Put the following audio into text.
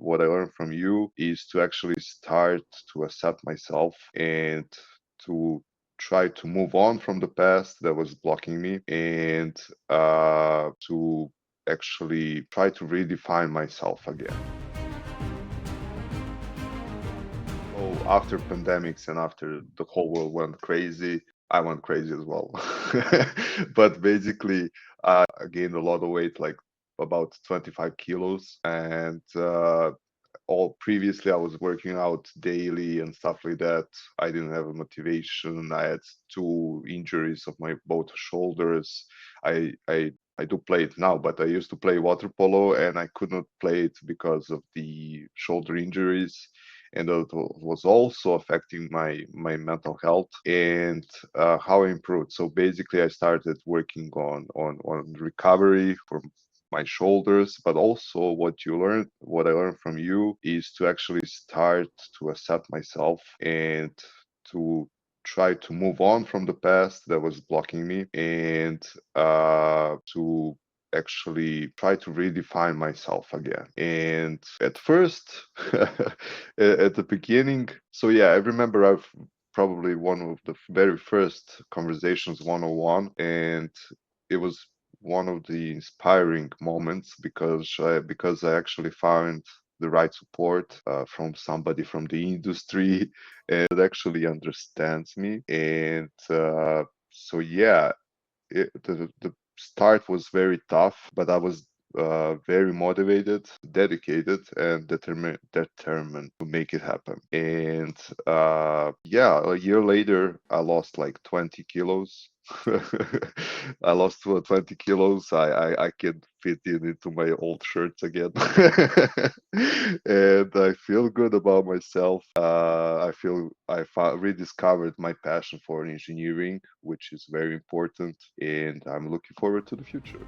what I learned from you is to actually start to accept myself and to try to move on from the past that was blocking me and to actually try to redefine myself again. So after pandemics and after the whole world went crazy, I went crazy as well. But basically, I gained a lot of weight, like about 25 kilos. And all previously, I was working out daily and stuff like that. I didn't have a motivation. I had two injuries of my both shoulders. I do play it now, but I used to play water polo and I could not play it because of the shoulder injuries, and that was also affecting my mental health and how I improved. So basically, I started working on recovery for my shoulders, but also what I learned from you is to actually start to accept myself and to try to move on from the past that was blocking me and to actually try to redefine myself again. And at first, at the beginning, so yeah, I remember I've probably one of the very first conversations 101, and it was one of the inspiring moments because I actually found the right support from somebody from the industry and that actually understands me. And so yeah, the start was very tough, but I was very motivated, dedicated, and determined to make it happen. And yeah, a year later, I lost like 20 kilos. I lost 20 kilos. I can fit into my old shirts again. And I feel good about myself. I feel rediscovered my passion for engineering, which is very important, and I'm looking forward to the future.